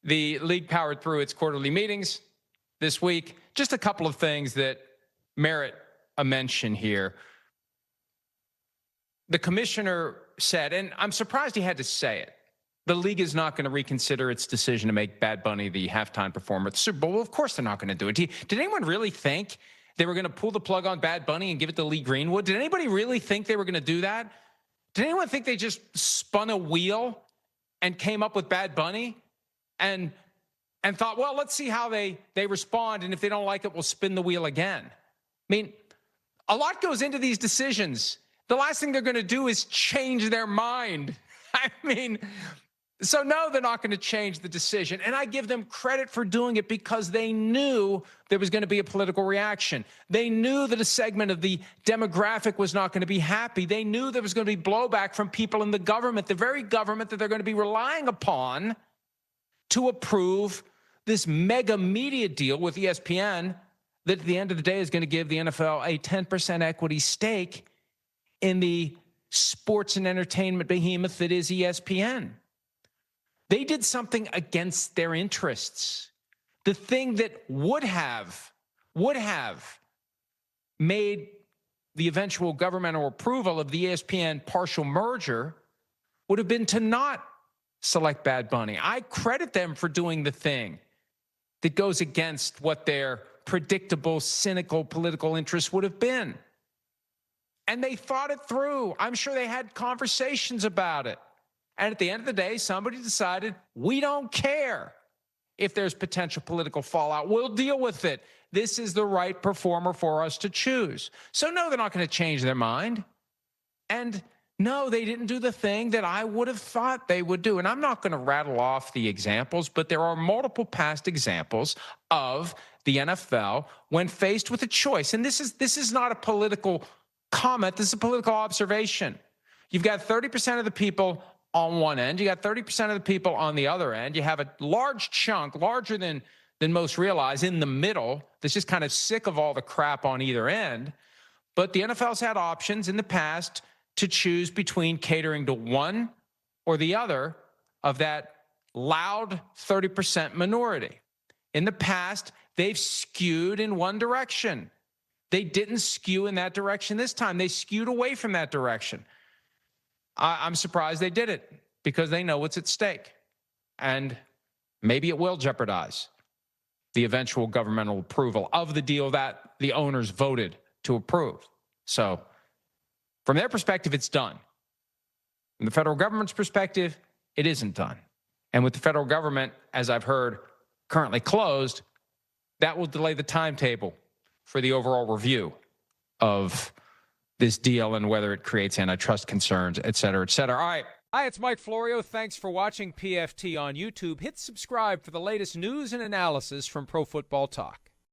The league powered through its quarterly meetings this week. Just a couple of things that merit a mention here. The commissioner said, and I'm surprised he had to say it, the league is not going to reconsider its decision to make Bad Bunny the halftime performer at the Super Bowl. Well, of course they're not going to do it. Did anyone really think they were going to pull the plug on Bad Bunny and give it to Lee Greenwood? Did anybody really think they were going to do that? Did anyone think they just spun a wheel and came up with Bad Bunny and thought, well, let's see how they respond, and if they don't like it, we'll spin the wheel again? I mean, a lot goes into these decisions. The last thing they're going to do is change their mind. I mean, so no, they're not going to change the decision. And I give them credit for doing it because they knew there was going to be a political reaction. They knew that a segment of the demographic was not going to be happy. They knew there was going to be blowback from people in the government, the very government that they're going to be relying upon to approve this mega media deal with ESPN that at the end of the day is going to give the NFL a 10% equity stake in the sports and entertainment behemoth that is ESPN. They did something against their interests. The thing that would have made the eventual governmental approval of the ESPN partial merger would have been to not select Bad Bunny. I credit them for doing the thing that goes against what their predictable, cynical political interests would have been. And they thought it through. I'm sure they had conversations about it. And at the end of the day, somebody decided, we don't care if there's potential political fallout. We'll deal with it. This is the right performer for us to choose. So no, they're not going to change their mind. And no, they didn't do the thing that I would have thought they would do. And I'm not going to rattle off the examples, but there are multiple past examples of the NFL when faced with a choice. And this is not a political comment. This is a political observation. You've got 30% of the people on one end. You got 30% of the people on the other end. You have a large chunk, larger than most realize, in the middle that's just kind of sick of all the crap on either end. But the NFL's had options in the past to choose between catering to one or the other of that loud 30% minority. In the past, they've skewed in one direction. They didn't skew in that direction this time. They skewed away from that direction. I'm surprised they did it because they know what's at stake. And maybe it will jeopardize the eventual governmental approval of the deal that the owners voted to approve. So from their perspective, it's done. From the federal government's perspective, it isn't done. And with the federal government, as I've heard, currently closed, that will delay the timetable for the overall review of this deal and whether it creates antitrust concerns, et cetera, et cetera. All right. Hi, it's Mike Florio. Thanks for watching PFT on YouTube. Hit subscribe for the latest news and analysis from Pro Football Talk.